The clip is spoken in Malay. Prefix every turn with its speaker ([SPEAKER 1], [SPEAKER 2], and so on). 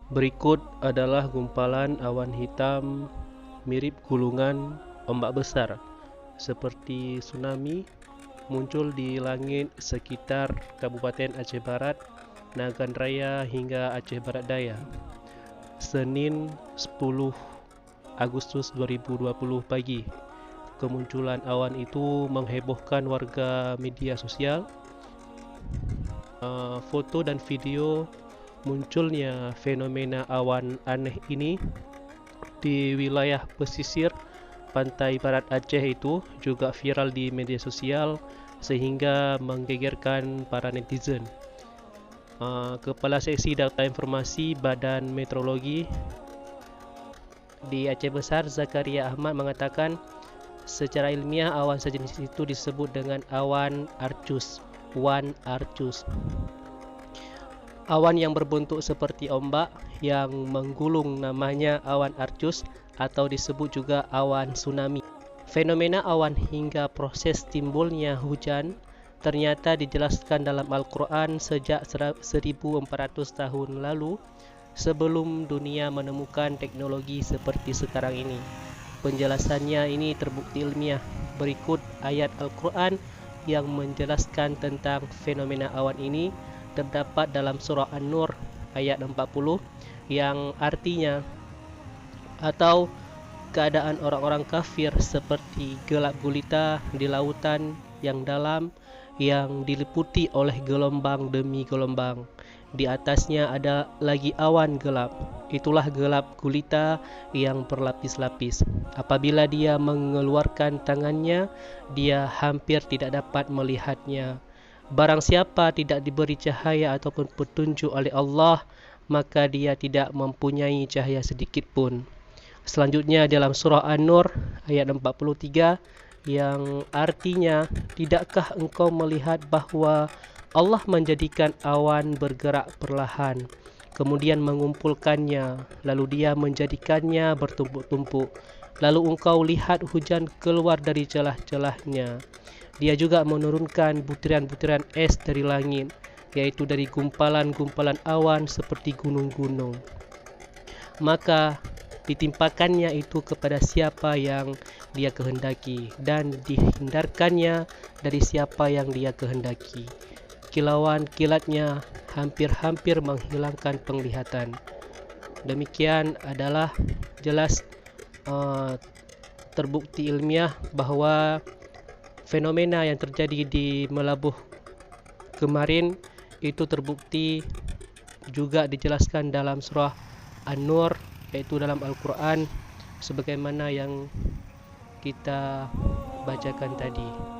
[SPEAKER 1] Berikut adalah gumpalan awan hitam mirip gulungan ombak besar seperti tsunami muncul di langit sekitar Kabupaten Aceh Barat, Nagan Raya hingga Aceh Barat Daya. Senin 10 Agustus 2020 pagi. Kemunculan awan itu menghebohkan warga media sosial. Foto dan video munculnya fenomena awan aneh ini di wilayah pesisir pantai barat Aceh itu juga viral di media sosial sehingga menggegerkan para netizen. Kepala Seksi Data Informasi Badan Meteorologi di Aceh Besar, Zakaria Ahmad, mengatakan secara ilmiah awan sejenis itu disebut dengan awan Arcus, Wan Arcus. Awan yang berbentuk seperti ombak yang menggulung namanya awan Arcus atau disebut juga awan tsunami. Fenomena awan hingga proses timbulnya hujan ternyata dijelaskan dalam Al-Quran sejak 1400 tahun lalu sebelum dunia menemukan teknologi seperti sekarang ini. Penjelasannya ini terbukti ilmiah. Berikut ayat Al-Quran yang menjelaskan tentang fenomena awan ini terdapat dalam surah An-Nur ayat 40 yang artinya atau keadaan orang-orang kafir seperti gelap gulita di lautan yang dalam yang diliputi oleh gelombang demi gelombang. Di atasnya ada lagi awan gelap. Itulah gelap gulita yang berlapis-lapis. Apabila dia mengeluarkan tangannya, dia hampir tidak dapat melihatnya. Barang siapa tidak diberi cahaya ataupun petunjuk oleh Allah, maka dia tidak mempunyai cahaya sedikit pun. Selanjutnya dalam surah An-Nur ayat 43 yang artinya, tidakkah engkau melihat bahawa Allah menjadikan awan bergerak perlahan, kemudian mengumpulkannya, lalu dia menjadikannya bertumpuk-tumpuk, lalu engkau lihat hujan keluar dari celah-celahnya. Dia juga menurunkan butiran-butiran es dari langit, yaitu dari gumpalan-gumpalan awan seperti gunung-gunung. Maka ditimpakannya itu kepada siapa yang dia kehendaki dan dihindarkannya dari siapa yang dia kehendaki. Kilauan kilatnya hampir-hampir menghilangkan penglihatan. Demikian adalah jelas terbukti ilmiah bahawa fenomena yang terjadi di Melabuh kemarin itu terbukti juga dijelaskan dalam surah An-Nur, yaitu dalam Al-Quran sebagaimana yang kita bacakan tadi.